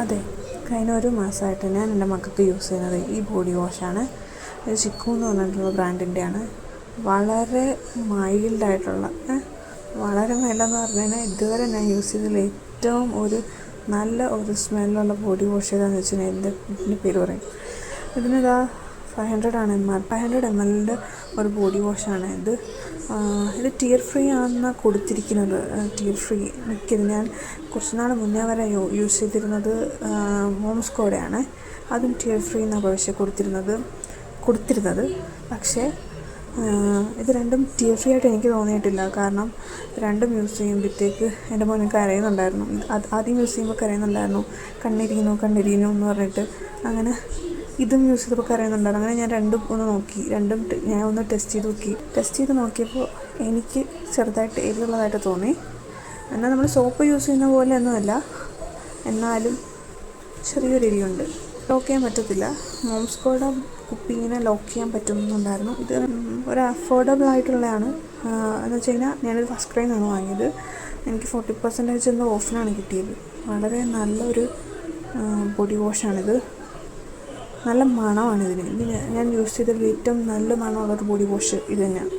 അതെ, കഴിഞ്ഞ ഒരു മാസമായിട്ട് ഞാൻ എൻ്റെ മക്കൾക്ക് യൂസ് ചെയ്യുന്നത് ഈ ബോഡി വാഷാണ്. ഇത് ചിക്കു എന്ന് പറഞ്ഞിട്ടുള്ള ബ്രാൻഡിൻ്റെയാണ്. വളരെ മൈൽഡായിട്ടുള്ള വളരെ മൈൽഡെന്ന് പറഞ്ഞു കഴിഞ്ഞാൽ ഇതുവരെ ഞാൻ യൂസ് ചെയ്തതിൽ ഏറ്റവും നല്ല ഒരു സ്മെല്ലുള്ള ബോഡി വാഷ് ഏതാണെന്ന് വെച്ച് കഴിഞ്ഞാൽ ഇതിൻ്റെ പേര് പറയും. ഇതിനിതാ 500 ml ഒരു ബോഡി വാഷാണ് ഇത്. ഇത് ടീയർ ഫ്രീ ആണെന്നാണ് കൊടുത്തിരിക്കുന്നത്. ടീയർ ഫ്രീ മിക്കത് ഞാൻ കുറച്ച് നാൾ മുന്നേ വരെ യൂസ് ചെയ്തിരുന്നത് മോംസ്കോടെയാണ്. അതും ടീയർ ഫ്രീ എന്നാണ് പക്ഷേ കൊടുത്തിരുന്നത്. പക്ഷേ ഇത് രണ്ടും ടീയർ ഫ്രീ ആയിട്ട് എനിക്ക് തോന്നിയിട്ടില്ല. കാരണം രണ്ടും യൂസ് ചെയ്യുമ്പോഴത്തേക്ക് എൻ്റെ മോനെ കരയുന്നുണ്ടായിരുന്നു. ആദ്യം യൂസ് ചെയ്യുമ്പോൾ കരയുന്നുണ്ടായിരുന്നു, കണ്ണിരിക്കുന്നു എന്ന് പറഞ്ഞിട്ട്. അങ്ങനെ ഇതും യൂസ് ചെയ്തപ്പോൾ കരയുന്നുണ്ടായിരുന്നു. അങ്ങനെ ഞാൻ രണ്ടും ഒന്ന് നോക്കി, ഞാൻ ഒന്ന് ടെസ്റ്റ് ചെയ്ത് നോക്കിയപ്പോൾ എനിക്ക് ചെറുതായിട്ട് എരിവുള്ളതായിട്ട് തോന്നി. എന്നാൽ നമ്മൾ സോപ്പ് യൂസ് ചെയ്യുന്ന പോലെ ഒന്നുമല്ല, എന്നാലും ചെറിയൊരു എരിവുണ്ട്. ലോക്ക് ചെയ്യാൻ പറ്റത്തില്ല. മോംസ്കോയുടെ കുപ്പി ഇങ്ങനെ ലോക്ക് ചെയ്യാൻ പറ്റുന്നുണ്ടായിരുന്നു. ഇത് ഒരു അഫോർഡബിൾ ആയിട്ടുള്ളതാണ്. എന്ന് വെച്ച് കഴിഞ്ഞാൽ ഞാനൊരു ഫസ്റ്റ് ക്രൈ നിന്നാണ് വാങ്ങിയത്. എനിക്ക് 40% എന്തോ ഓഫിനാണ് കിട്ടിയത്. വളരെ നല്ലൊരു ബോഡി വാഷാണിത്. നല്ല മണമാണിതിന്. ഞാൻ യൂസ് ചെയ്തതിൽ ഏറ്റവും നല്ല മണമുള്ളൊരു ബോഡി വാഷ് ഇത് തന്നെയാണ്.